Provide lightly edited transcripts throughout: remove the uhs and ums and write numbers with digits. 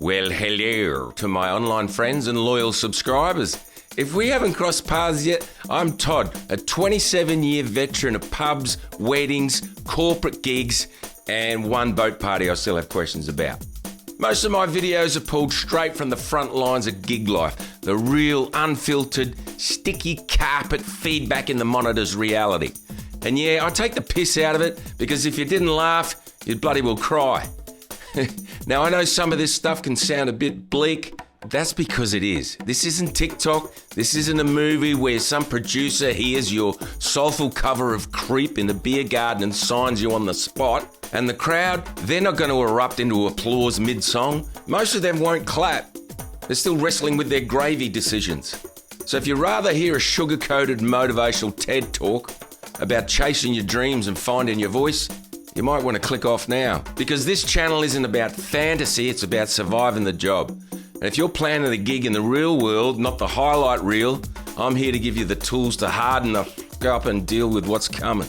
Well, hello to my online friends and loyal subscribers. If we haven't crossed paths yet, I'm Todd, a 27-year veteran of pubs, weddings, corporate gigs, and one boat party I still have questions about. Most of my videos are pulled straight from the front lines of gig life, the real, unfiltered, sticky carpet feedback in the monitor's reality. And yeah, I take the piss out of it because if you didn't laugh, you'd bloody well cry. Now, I know some of this stuff can sound a bit bleak. That's because it is. This isn't TikTok. This isn't a movie where some producer hears your soulful cover of Creep in the beer garden and signs you on the spot. And the crowd, they're not going to erupt into applause mid-song. Most of them won't clap. They're still wrestling with their gravy decisions. So if you'd rather hear a sugar-coated motivational TED talk about chasing your dreams and finding your voice, you might want to click off now. Because this channel isn't about fantasy, it's about surviving the job. And if you're planning a gig in the real world, not the highlight reel, I'm here to give you the tools to harden the f*** up and deal with what's coming.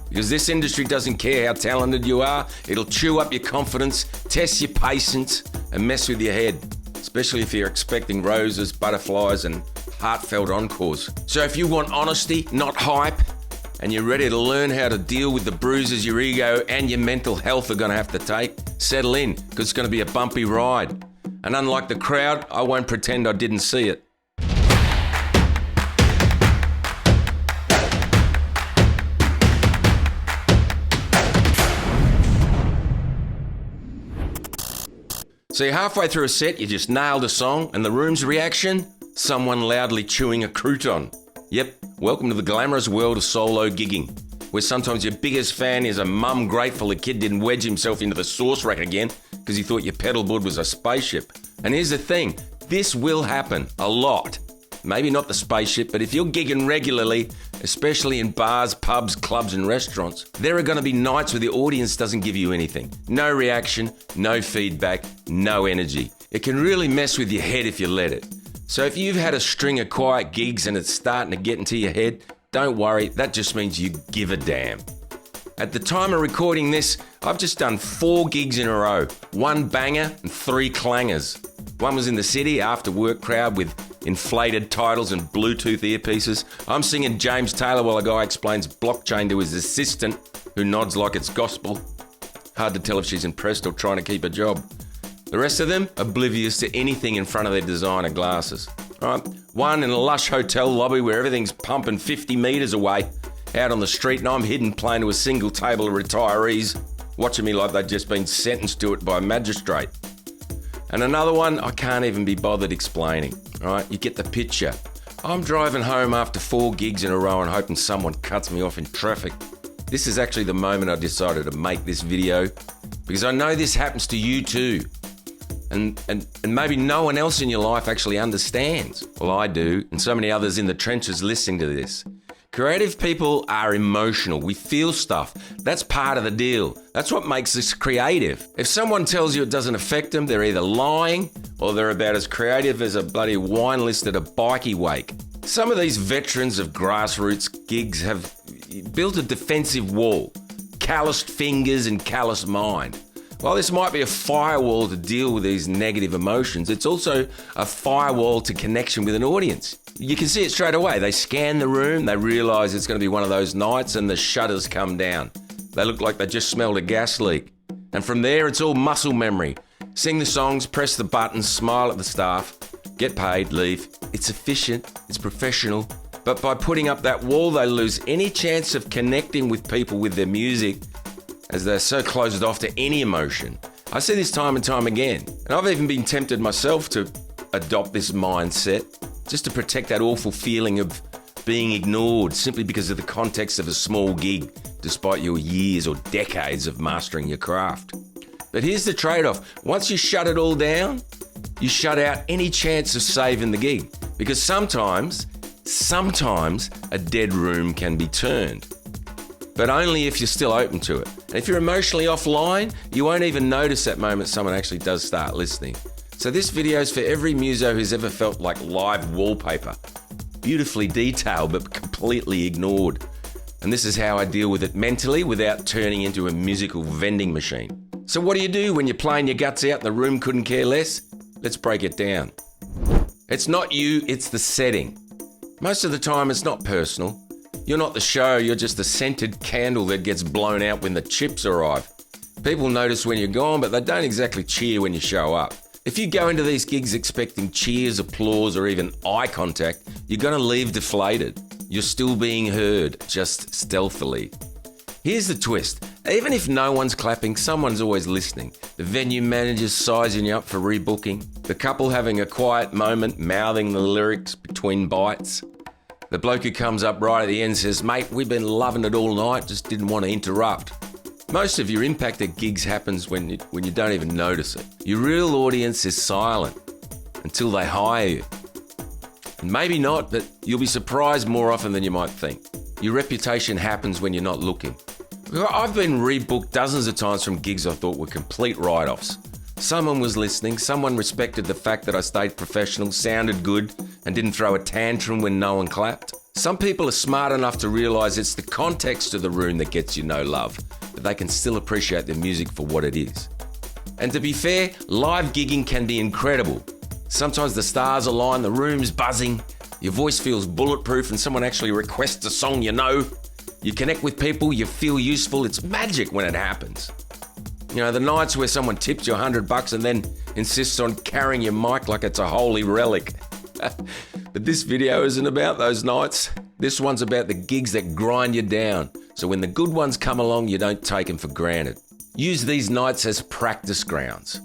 Because this industry doesn't care how talented you are, it'll chew up your confidence, test your patience, and mess with your head. Especially if you're expecting roses, butterflies, and heartfelt encores. So if you want honesty, not hype, and you're ready to learn how to deal with the bruises your ego and your mental health are going to have to take, settle in, because it's going to be a bumpy ride. And unlike the crowd, I won't pretend I didn't see it. So you're halfway through a set, you just nailed a song, and the room's reaction? Someone loudly chewing a crouton. Yep, welcome to the glamorous world of solo gigging, where sometimes your biggest fan is a mum grateful a kid didn't wedge himself into the sauce rack again because he thought your pedalboard was a spaceship. And here's the thing, this will happen a lot. Maybe not the spaceship, but if you're gigging regularly, especially in bars, pubs, clubs and restaurants, there are going to be nights where the audience doesn't give you anything. No reaction, no feedback, no energy. It can really mess with your head if you let it. So if you've had a string of quiet gigs and it's starting to get into your head, don't worry, that just means you give a damn. At the time of recording this, I've just done 4 gigs in a row, 1 banger and 3 clangers. One was in the city, after work crowd with inflated titles and Bluetooth earpieces. I'm singing James Taylor while a guy explains blockchain to his assistant, who nods like it's gospel. Hard to tell if she's impressed or trying to keep a job. The rest of them, oblivious to anything in front of their designer glasses. All right, one in a lush hotel lobby where everything's pumping 50 metres away, out on the street, and I'm hidden playing to a single table of retirees, watching me like they'd just been sentenced to it by a magistrate. And another one, I can't even be bothered explaining. All right, you get the picture. I'm driving home after 4 gigs in a row and hoping someone cuts me off in traffic. This is actually the moment I decided to make this video, because I know this happens to you too. And maybe no one else in your life actually understands. Well, I do, and so many others in the trenches listening to this. Creative people are emotional. We feel stuff. That's part of the deal. That's what makes us creative. If someone tells you it doesn't affect them, they're either lying or they're about as creative as a bloody wine list at a bikie wake. Some of these veterans of grassroots gigs have built a defensive wall, calloused fingers and calloused mind. While this might be a firewall to deal with these negative emotions, it's also a firewall to connection with an audience. You can see it straight away. They scan the room, they realise it's going to be one of those nights, and the shutters come down. They look like they just smelled a gas leak. And from there, it's all muscle memory. Sing the songs, press the buttons, smile at the staff, get paid, leave. It's efficient, it's professional. But by putting up that wall, they lose any chance of connecting with people with their music, as they're so closed off to any emotion. I see this time and time again. And I've even been tempted myself to adopt this mindset just to protect that awful feeling of being ignored simply because of the context of a small gig, despite your years or decades of mastering your craft. But here's the trade-off. Once you shut it all down, you shut out any chance of saving the gig. Because sometimes a dead room can be turned. But only if you're still open to it. And if you're emotionally offline, you won't even notice that moment someone actually does start listening. So this video is for every muso who's ever felt like live wallpaper. Beautifully detailed, but completely ignored. And this is how I deal with it mentally without turning into a musical vending machine. So what do you do when you're playing your guts out and the room couldn't care less? Let's break it down. It's not you, it's the setting. Most of the time, it's not personal. You're not the show, you're just the scented candle that gets blown out when the chips arrive. People notice when you're gone, but they don't exactly cheer when you show up. If you go into these gigs expecting cheers, applause, or even eye contact, you're going to leave deflated. You're still being heard, just stealthily. Here's the twist. Even if no one's clapping, someone's always listening. The venue manager's sizing you up for rebooking. The couple having a quiet moment, mouthing the lyrics between bites. The bloke who comes up right at the end says, "Mate, we've been loving it all night, just didn't want to interrupt." Most of your impact at gigs happens when you don't even notice it. Your real audience is silent until they hire you. And maybe not, but you'll be surprised more often than you might think. Your reputation happens when you're not looking. I've been rebooked dozens of times from gigs I thought were complete write-offs. Someone was listening, someone respected the fact that I stayed professional, sounded good, and didn't throw a tantrum when no one clapped. Some people are smart enough to realise it's the context of the room that gets you no love, but they can still appreciate the music for what it is. And to be fair, live gigging can be incredible. Sometimes the stars align, the room's buzzing, your voice feels bulletproof, and someone actually requests a song you know. You connect with people, you feel useful. It's magic when it happens. You know, the nights where someone tips you $100 and then insists on carrying your mic like it's a holy relic. But this video isn't about those nights. This one's about the gigs that grind you down. So when the good ones come along, you don't take them for granted. Use these nights as practice grounds.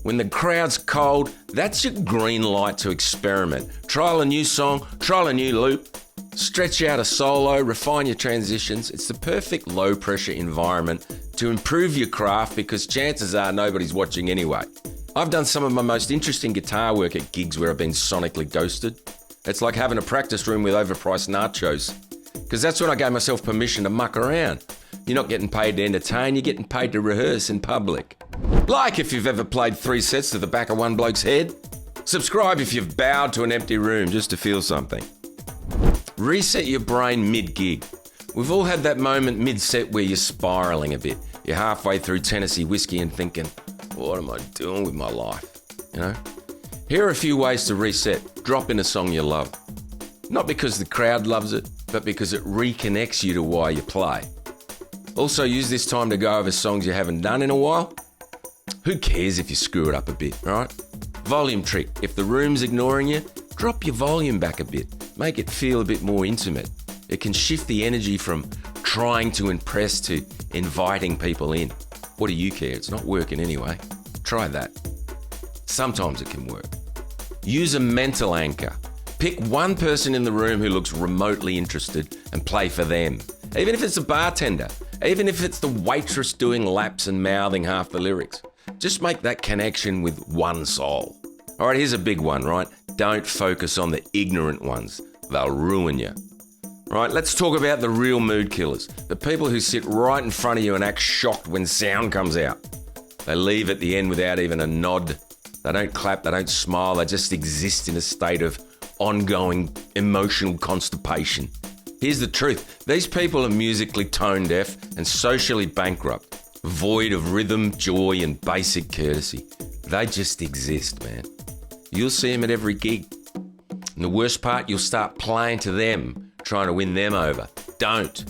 When the crowd's cold, that's your green light to experiment. Trial a new song, trial a new loop. Stretch out a solo, refine your transitions. It's the perfect low-pressure environment to improve your craft because chances are nobody's watching anyway. I've done some of my most interesting guitar work at gigs where I've been sonically ghosted. It's like having a practice room with overpriced nachos. Because that's when I gave myself permission to muck around. You're not getting paid to entertain, you're getting paid to rehearse in public. Like if you've ever played 3 sets to the back of one bloke's head. Subscribe if you've bowed to an empty room just to feel something. Reset your brain mid-gig. We've all had that moment mid-set where you're spiralling a bit. You're halfway through Tennessee whiskey and thinking, what am I doing with my life? You know? Here are a few ways to reset. Drop in a song you love. Not because the crowd loves it, but because it reconnects you to why you play. Also use this time to go over songs you haven't done in a while. Who cares if you screw it up a bit, right? Volume trick. If the room's ignoring you, drop your volume back a bit. Make it feel a bit more intimate. It can shift the energy from trying to impress to inviting people in. What do you care? It's not working anyway. Try that. Sometimes it can work. Use a mental anchor. Pick one person in the room who looks remotely interested and play for them. Even if it's a bartender, even if it's the waitress doing laps and mouthing half the lyrics. Just make that connection with one soul. All right, here's a big one, right? Don't focus on the ignorant ones. They'll ruin you. Right, let's talk about the real mood killers. The people who sit right in front of you and act shocked when sound comes out. They leave at the end without even a nod. They don't clap, they don't smile, they just exist in a state of ongoing emotional constipation. Here's the truth. These people are musically tone deaf and socially bankrupt, void of rhythm, joy, and basic courtesy. They just exist, man. You'll see them at every gig. And the worst part, you'll start playing to them, trying to win them over. Don't.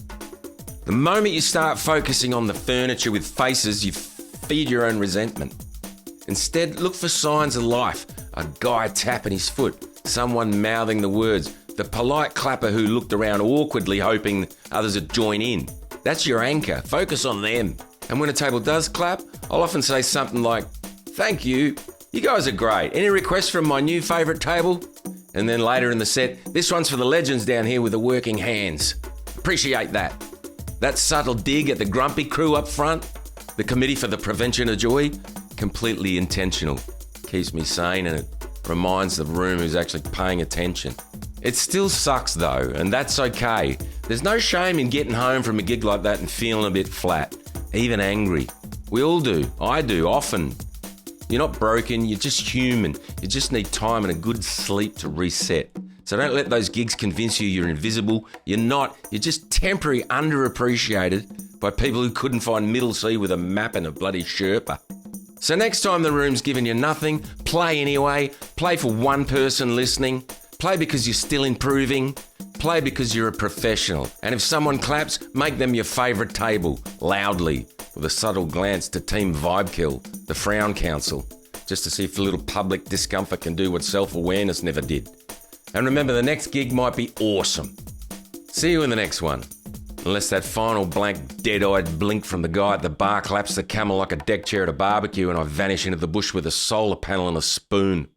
The moment you start focusing on the furniture with faces, you feed your own resentment. Instead, look for signs of life. A guy tapping his foot, someone mouthing the words, the polite clapper who looked around awkwardly hoping others would join in. That's your anchor. Focus on them. And when a table does clap, I'll often say something like, "Thank you. You guys are great. Any requests from my new favourite table?" And then later in the set, "This one's for the legends down here with the working hands. Appreciate that." That subtle dig at the grumpy crew up front, the Committee for the Prevention of Joy, completely intentional. Keeps me sane and it reminds the room who's actually paying attention. It still sucks though, and that's okay. There's no shame in getting home from a gig like that and feeling a bit flat, even angry. We all do. I do, often. You're not broken, you're just human. You just need time and a good sleep to reset. So don't let those gigs convince you you're invisible. You're not. You're just temporarily underappreciated by people who couldn't find middle C with a map and a bloody Sherpa. So next time the room's giving you nothing, play anyway. Play for one person listening. Play because you're still improving. Play because you're a professional. And if someone claps, make them your favourite table, loudly, with a subtle glance to Team Vibe Kill, the Frown Council, just to see if a little public discomfort can do what self-awareness never did. And remember, the next gig might be awesome. See you in the next one. Unless that final blank, dead-eyed blink from the guy at the bar claps the camel like a deck chair at a barbecue and I vanish into the bush with a solar panel and a spoon.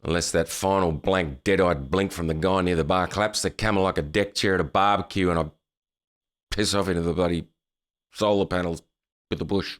Unless that final blank, dead-eyed blink from the guy near the bar claps the camel like a deck chair at a barbecue and I piss off into the bloody solar panels with the bush.